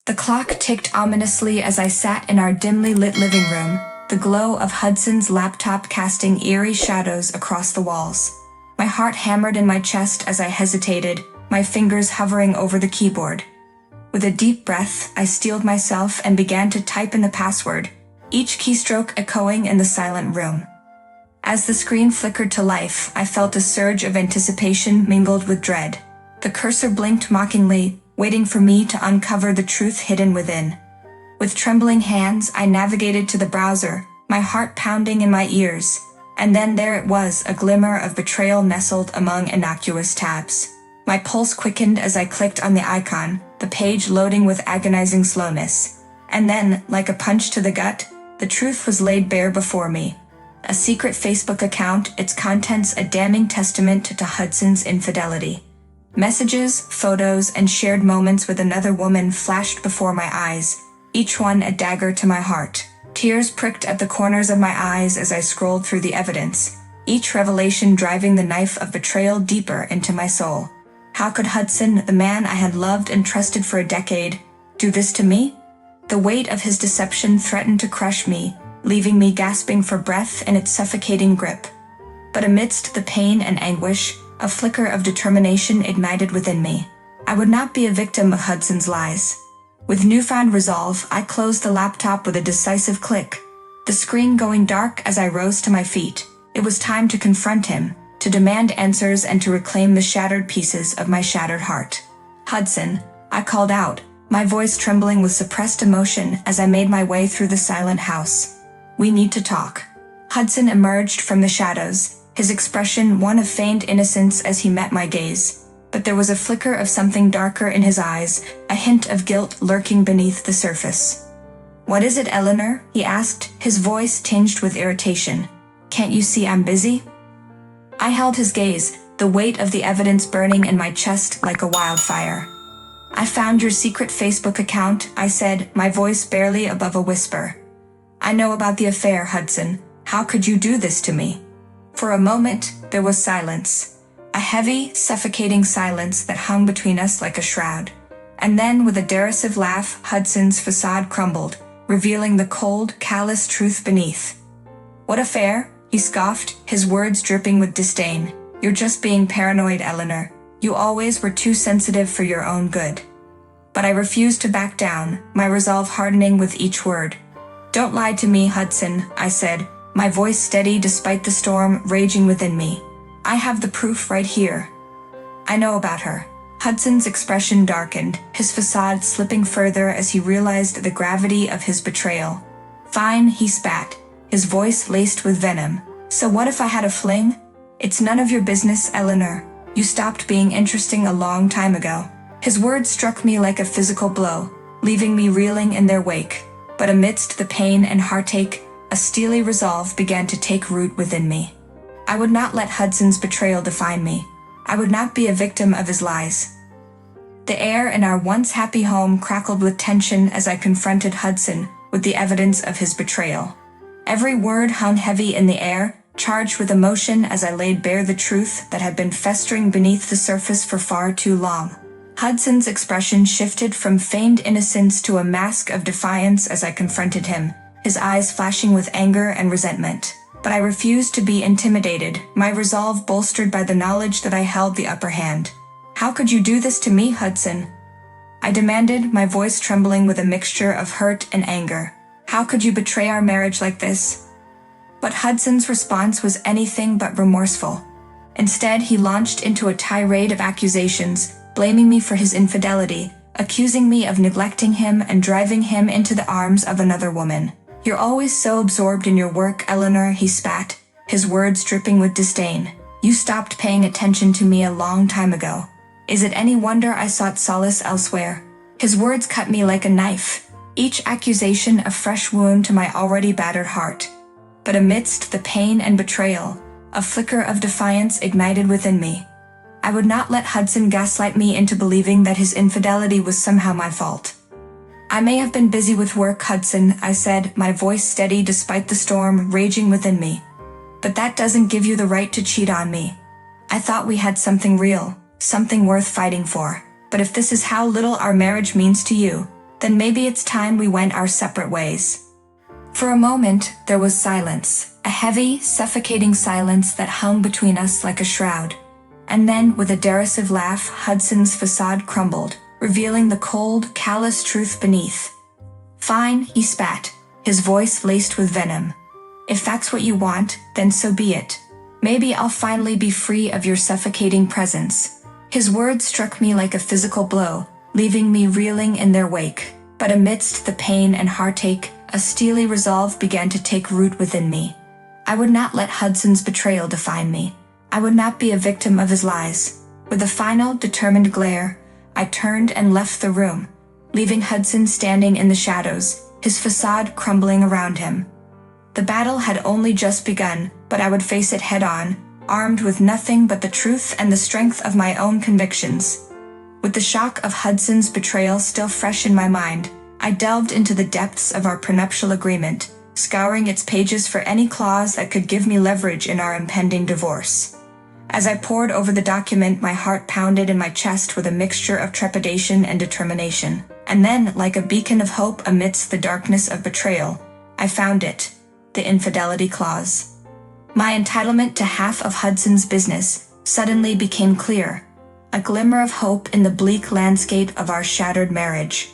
The clock ticked ominously as I sat in our dimly lit living room, the glow of Hudson's laptop casting eerie shadows across the walls. My heart hammered in my chest as I hesitated, my fingers hovering over the keyboard. With a deep breath, I steeled myself and began to type in the password, each keystroke echoing in the silent room. As the screen flickered to life, I felt a surge of anticipation mingled with dread. The cursor blinked mockingly, waiting for me to uncover the truth hidden within. With trembling hands, I navigated to the browser, my heart pounding in my ears, and then there it was, a glimmer of betrayal nestled among innocuous tabs. My pulse quickened as I clicked on the icon, the page loading with agonizing slowness. And then, like a punch to the gut, the truth was laid bare before me. A secret Facebook account, its contents a damning testament to Hudson's infidelity. Messages, photos, and shared moments with another woman flashed before my eyes, each one a dagger to my heart. Tears pricked at the corners of my eyes as I scrolled through the evidence, each revelation driving the knife of betrayal deeper into my soul. How could Hudson, the man I had loved and trusted for a decade, do this to me? The weight of his deception threatened to crush me, leaving me gasping for breath in its suffocating grip. But amidst the pain and anguish, a flicker of determination ignited within me. I would not be a victim of Hudson's lies. With newfound resolve, I closed the laptop with a decisive click, the screen going dark as I rose to my feet. It was time to confront him, to demand answers and to reclaim the shattered pieces of my shattered heart. "Hudson," I called out, my voice trembling with suppressed emotion as I made my way through the silent house. "We need to talk." Hudson emerged from the shadows, his expression one of feigned innocence as he met my gaze. But there was a flicker of something darker in his eyes, a hint of guilt lurking beneath the surface. "What is it, Eleanor?" he asked, his voice tinged with irritation. "Can't you see I'm busy?" I held his gaze, the weight of the evidence burning in my chest like a wildfire. "I found your secret Facebook account," I said, my voice barely above a whisper. "I know about the affair, Hudson. How could you do this to me?" For a moment, there was silence. A heavy, suffocating silence that hung between us like a shroud. And then, with a derisive laugh, Hudson's facade crumbled, revealing the cold, callous truth beneath. "What affair?" he scoffed, his words dripping with disdain. "You're just being paranoid, Eleanor. You always were too sensitive for your own good." But I refused to back down, my resolve hardening with each word. "Don't lie to me, Hudson," I said, my voice steady despite the storm raging within me. "I have the proof right here." "I know about her." Hudson's expression darkened, his facade slipping further as he realized the gravity of his betrayal. "Fine," he spat, his voice laced with venom. "So what if I had a fling? It's none of your business, Eleanor. You stopped being interesting a long time ago." His words struck me like a physical blow, leaving me reeling in their wake. But amidst the pain and heartache, a steely resolve began to take root within me. I would not let Hudson's betrayal define me. I would not be a victim of his lies. The air in our once happy home crackled with tension as I confronted Hudson with the evidence of his betrayal. Every word hung heavy in the air, charged with emotion as I laid bare the truth that had been festering beneath the surface for far too long. Hudson's expression shifted from feigned innocence to a mask of defiance as I confronted him, his eyes flashing with anger and resentment. But I refused to be intimidated, my resolve bolstered by the knowledge that I held the upper hand. "How could you do this to me, Hudson?" I demanded, my voice trembling with a mixture of hurt and anger. "How could you betray our marriage like this?" But Hudson's response was anything but remorseful. Instead, he launched into a tirade of accusations, blaming me for his infidelity, accusing me of neglecting him and driving him into the arms of another woman. "You're always so absorbed in your work, Eleanor," he spat, his words dripping with disdain. "You stopped paying attention to me a long time ago. Is it any wonder I sought solace elsewhere?" His words cut me like a knife, each accusation a fresh wound to my already battered heart. But amidst the pain and betrayal, a flicker of defiance ignited within me. I would not let Hudson gaslight me into believing that his infidelity was somehow my fault. "I may have been busy with work, Hudson," I said, my voice steady despite the storm raging within me. "But that doesn't give you the right to cheat on me. I thought we had something real, something worth fighting for. But if this is how little our marriage means to you, Then maybe it's time we went our separate ways. For a moment, there was silence, a heavy, suffocating silence that hung between us like a shroud. And then, with a derisive laugh, Hudson's facade crumbled, revealing the cold, callous truth beneath. "Fine," he spat, his voice laced with venom. "If that's what you want, then so be it. Maybe I'll finally be free of your suffocating presence." His words struck me like a physical blow, leaving me reeling in their wake. But amidst the pain and heartache, a steely resolve began to take root within me. I would not let Hudson's betrayal define me. I would not be a victim of his lies. With a final, determined glare, I turned and left the room, leaving Hudson standing in the shadows, his facade crumbling around him. The battle had only just begun, but I would face it head-on, armed with nothing but the truth and the strength of my own convictions. With the shock of Hudson's betrayal still fresh in my mind, I delved into the depths of our prenuptial agreement, scouring its pages for any clause that could give me leverage in our impending divorce. As I pored over the document, my heart pounded in my chest with a mixture of trepidation and determination. And then, like a beacon of hope amidst the darkness of betrayal, I found it, the infidelity clause. My entitlement to half of Hudson's business suddenly became clear, a glimmer of hope in the bleak landscape of our shattered marriage.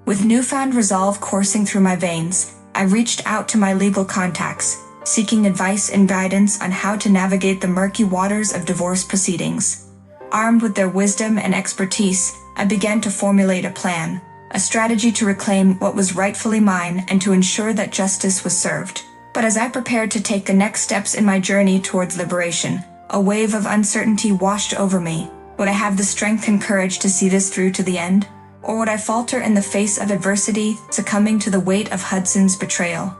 With newfound resolve coursing through my veins, I reached out to my legal contacts, seeking advice and guidance on how to navigate the murky waters of divorce proceedings. Armed with their wisdom and expertise, I began to formulate a plan, a strategy to reclaim what was rightfully mine and to ensure that justice was served. But as I prepared to take the next steps in my journey towards liberation, a wave of uncertainty washed over me. Would I have the strength and courage to see this through to the end? Or would I falter in the face of adversity, succumbing to the weight of Hudson's betrayal?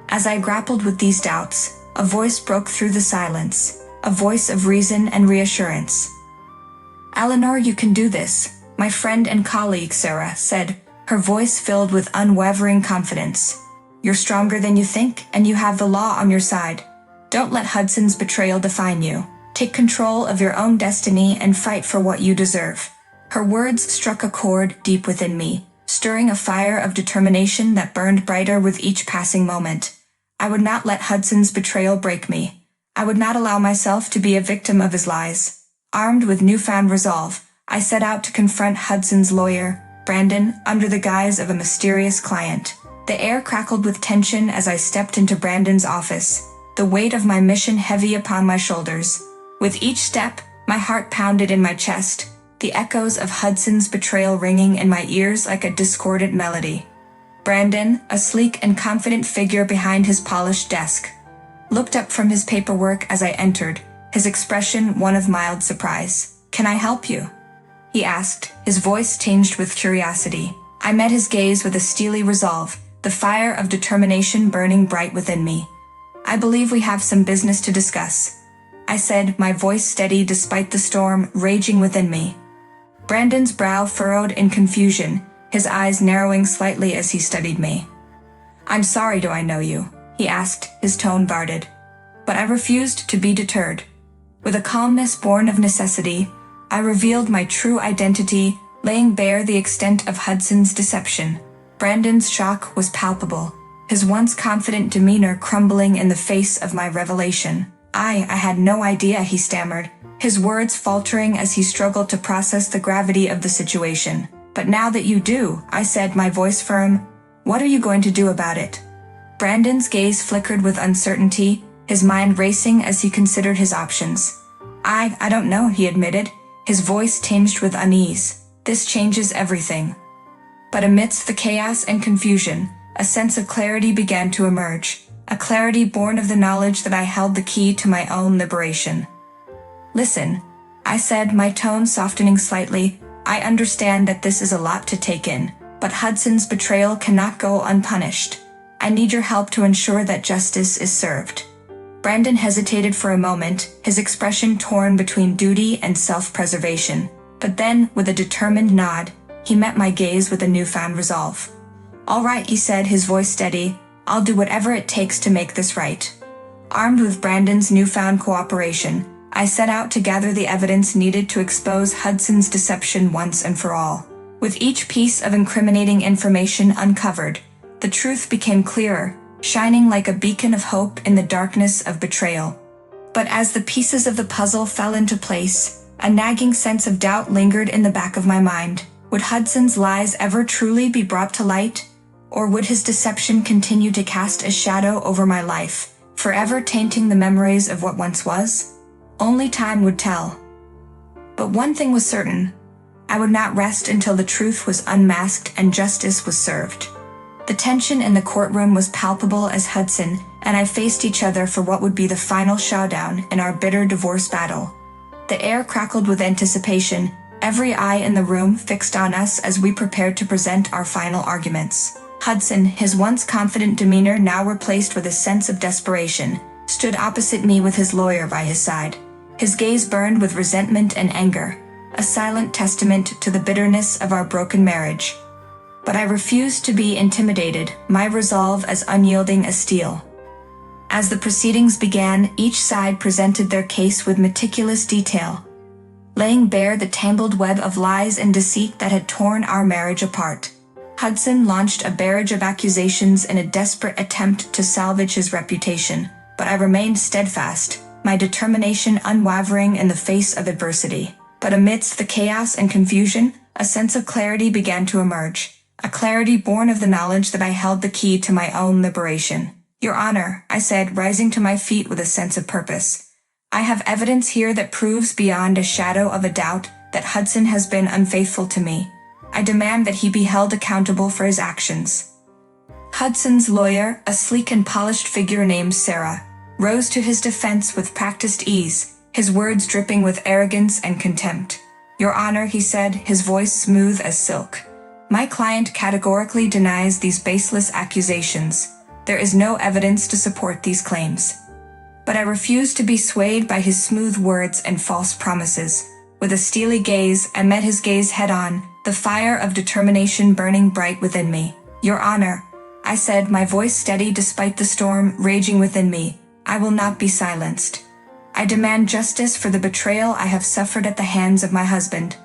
As I grappled with these doubts, a voice broke through the silence, a voice of reason and reassurance. "Eleanor, you can do this," my friend and colleague Sarah said, her voice filled with unwavering confidence. "You're stronger than you think, and you have the law on your side. Don't let Hudson's betrayal define you. Take control of your own destiny and fight for what you deserve." Her words struck a chord deep within me, stirring a fire of determination that burned brighter with each passing moment. I would not let Hudson's betrayal break me. I would not allow myself to be a victim of his lies. Armed with newfound resolve, I set out to confront Hudson's lawyer, Brandon, under the guise of a mysterious client. The air crackled with tension as I stepped into Brandon's office, the weight of my mission heavy upon my shoulders. With each step, my heart pounded in my chest, the echoes of Hudson's betrayal ringing in my ears like a discordant melody. Brandon, a sleek and confident figure behind his polished desk, looked up from his paperwork as I entered, his expression one of mild surprise. "Can I help you?" he asked, his voice tinged with curiosity. I met his gaze with a steely resolve, the fire of determination burning bright within me. "I believe we have some business to discuss," I said, my voice steady despite the storm raging within me. Brandon's brow furrowed in confusion, his eyes narrowing slightly as he studied me. "I'm sorry, do I know you?" he asked, his tone guarded. But I refused to be deterred. With a calmness born of necessity, I revealed my true identity, laying bare the extent of Hudson's deception. Brandon's shock was palpable, his once confident demeanor crumbling in the face of my revelation. I had no idea," he stammered, his words faltering as he struggled to process the gravity of the situation. "But now that you do," I said, my voice firm, "what are you going to do about it?" Brandon's gaze flickered with uncertainty, his mind racing as he considered his options. I don't know," he admitted, his voice tinged with unease. "This changes everything." But amidst the chaos and confusion, a sense of clarity began to emerge, a clarity born of the knowledge that I held the key to my own liberation. "Listen," I said, my tone softening slightly, "I understand that this is a lot to take in, but Hudson's betrayal cannot go unpunished. I need your help to ensure that justice is served." Brandon hesitated for a moment, his expression torn between duty and self-preservation. But then, with a determined nod, he met my gaze with a newfound resolve. "All right," he said, his voice steady, "I'll do whatever it takes to make this right." Armed with Brandon's newfound cooperation, I set out to gather the evidence needed to expose Hudson's deception once and for all. With each piece of incriminating information uncovered, the truth became clearer, shining like a beacon of hope in the darkness of betrayal. But as the pieces of the puzzle fell into place, a nagging sense of doubt lingered in the back of my mind. Would Hudson's lies ever truly be brought to light? Or would his deception continue to cast a shadow over my life, forever tainting the memories of what once was? Only time would tell. But one thing was certain: I would not rest until the truth was unmasked and justice was served. The tension in the courtroom was palpable as Hudson and I faced each other for what would be the final showdown in our bitter divorce battle. The air crackled with anticipation, every eye in the room fixed on us as we prepared to present our final arguments. Hudson, his once confident demeanor now replaced with a sense of desperation, stood opposite me with his lawyer by his side. His gaze burned with resentment and anger, a silent testament to the bitterness of our broken marriage. But I refused to be intimidated, my resolve as unyielding as steel. As the proceedings began, each side presented their case with meticulous detail, laying bare the tangled web of lies and deceit that had torn our marriage apart. Hudson launched a barrage of accusations in a desperate attempt to salvage his reputation, but I remained steadfast, my determination unwavering in the face of adversity. But amidst the chaos and confusion, a sense of clarity began to emerge, a clarity born of the knowledge that I held the key to my own liberation. "Your Honor," I said, rising to my feet with a sense of purpose, "I have evidence here that proves beyond a shadow of a doubt that Hudson has been unfaithful to me. I demand that he be held accountable for his actions." Hudson's lawyer, a sleek and polished figure named Sarah, rose to his defense with practiced ease, his words dripping with arrogance and contempt. "Your Honor," he said, his voice smooth as silk, "my client categorically denies these baseless accusations. There is no evidence to support these claims." But I refused to be swayed by his smooth words and false promises. With a steely gaze, I met his gaze head-on, the fire of determination burning bright within me. "Your Honor," I said, my voice steady despite the storm raging within me, "I will not be silenced. I demand justice for the betrayal I have suffered at the hands of my husband.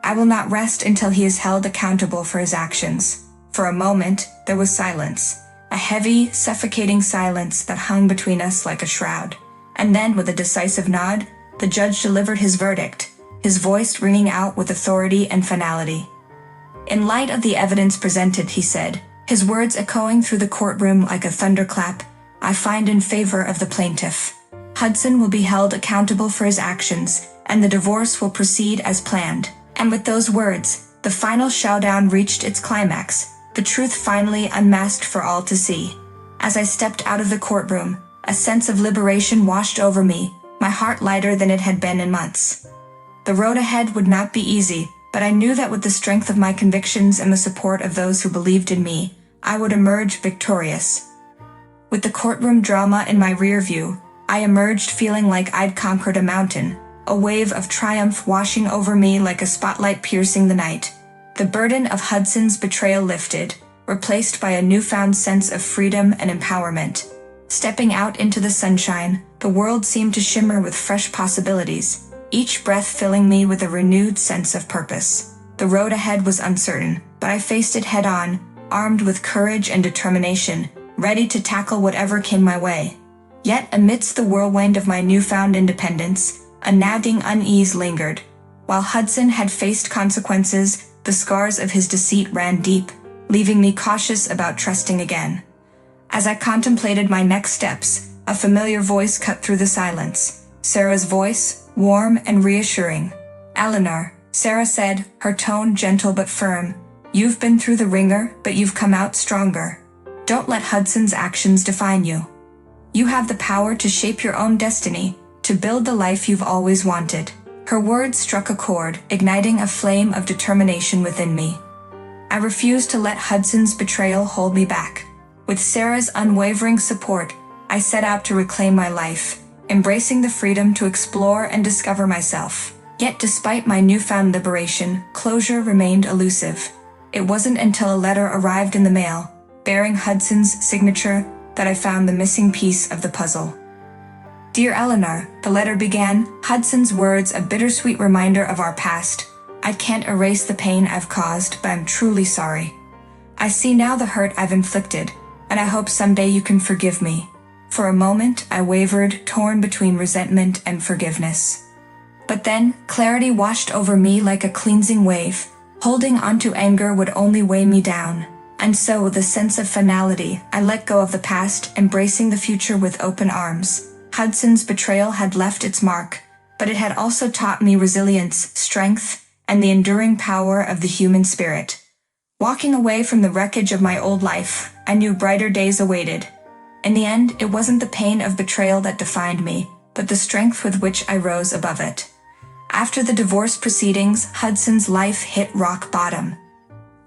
I will not rest until he is held accountable for his actions." For a moment, there was silence, a heavy, suffocating silence that hung between us like a shroud. And then, with a decisive nod, the judge delivered his verdict, his voice ringing out with authority and finality. "In light of the evidence presented," he said, his words echoing through the courtroom like a thunderclap, "I find in favor of the plaintiff. Hudson will be held accountable for his actions, and the divorce will proceed as planned." And with those words, the final showdown reached its climax, the truth finally unmasked for all to see. As I stepped out of the courtroom, a sense of liberation washed over me, my heart lighter than it had been in months. The road ahead would not be easy, but I knew that with the strength of my convictions and the support of those who believed in me, I would emerge victorious. With the courtroom drama in my rear view, I emerged feeling like I'd conquered a mountain, a wave of triumph washing over me like a spotlight piercing the night. The burden of Hudson's betrayal lifted, replaced by a newfound sense of freedom and empowerment. Stepping out into the sunshine, the world seemed to shimmer with fresh possibilities, each breath filling me with a renewed sense of purpose. The road ahead was uncertain, but I faced it head-on, armed with courage and determination, ready to tackle whatever came my way. Yet amidst the whirlwind of my newfound independence, a nagging unease lingered. While Hudson had faced consequences, the scars of his deceit ran deep, leaving me cautious about trusting again. As I contemplated my next steps, a familiar voice cut through the silence. Sarah's voice, warm and reassuring. "Eleanor," Sarah said, her tone gentle but firm, "you've been through the ringer, but you've come out stronger. Don't let Hudson's actions define you. You have the power to shape your own destiny, to build the life you've always wanted." Her words struck a chord, igniting a flame of determination within me. I refused to let Hudson's betrayal hold me back. With Sarah's unwavering support, I set out to reclaim my life, embracing the freedom to explore and discover myself. Yet despite my newfound liberation, closure remained elusive. It wasn't until a letter arrived in the mail, bearing Hudson's signature, that I found the missing piece of the puzzle. "Dear Eleanor," the letter began, Hudson's words a bittersweet reminder of our past, I can't erase the pain I've caused, but I'm truly sorry. I see now the hurt I've inflicted, and I hope someday you can forgive me. For a moment, I wavered, torn between resentment and forgiveness. But then, clarity washed over me like a cleansing wave. Holding onto anger would only weigh me down. And so, with a sense of finality, I let go of the past, embracing the future with open arms. Hudson's betrayal had left its mark, but it had also taught me resilience, strength, and the enduring power of the human spirit. Walking away from the wreckage of my old life, I knew brighter days awaited. In the end, it wasn't the pain of betrayal that defined me, but the strength with which I rose above it. After the divorce proceedings, Hudson's life hit rock bottom.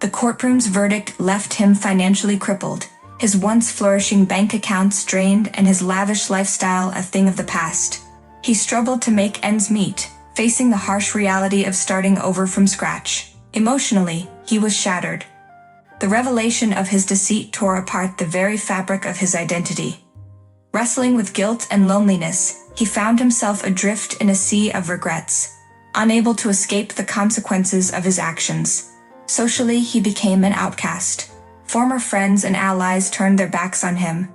The courtroom's verdict left him financially crippled, his once flourishing bank accounts drained and his lavish lifestyle a thing of the past. He struggled to make ends meet, facing the harsh reality of starting over from scratch. Emotionally, he was shattered. The revelation of his deceit tore apart the very fabric of his identity. Wrestling with guilt and loneliness, he found himself adrift in a sea of regrets, unable to escape the consequences of his actions. Socially, he became an outcast. Former friends and allies turned their backs on him.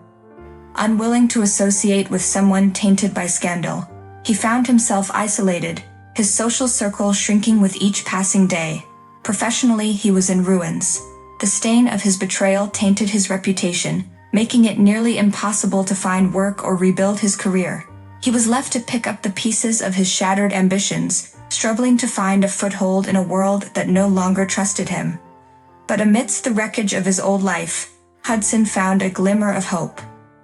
Unwilling to associate with someone tainted by scandal, he found himself isolated, his social circle shrinking with each passing day. Professionally, he was in ruins. The stain of his betrayal tainted his reputation, making it nearly impossible to find work or rebuild his career. He was left to pick up the pieces of his shattered ambitions, struggling to find a foothold in a world that no longer trusted him. But amidst the wreckage of his old life, Hudson found a glimmer of hope.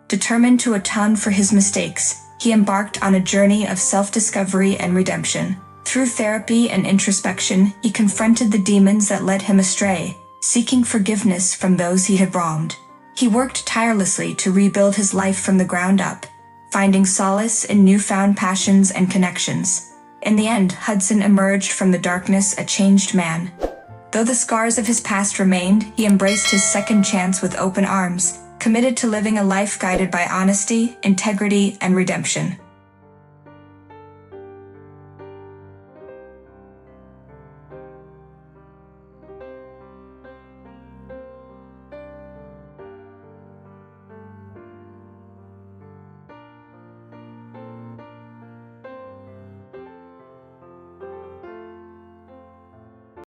Determined to atone for his mistakes, he embarked on a journey of self-discovery and redemption. Through therapy and introspection, he confronted the demons that led him astray, seeking forgiveness from those he had wronged. He worked tirelessly to rebuild his life from the ground up, finding solace in newfound passions and connections. In the end, Hudson emerged from the darkness a changed man. Though the scars of his past remained, he embraced his second chance with open arms, committed to living a life guided by honesty, integrity, and redemption.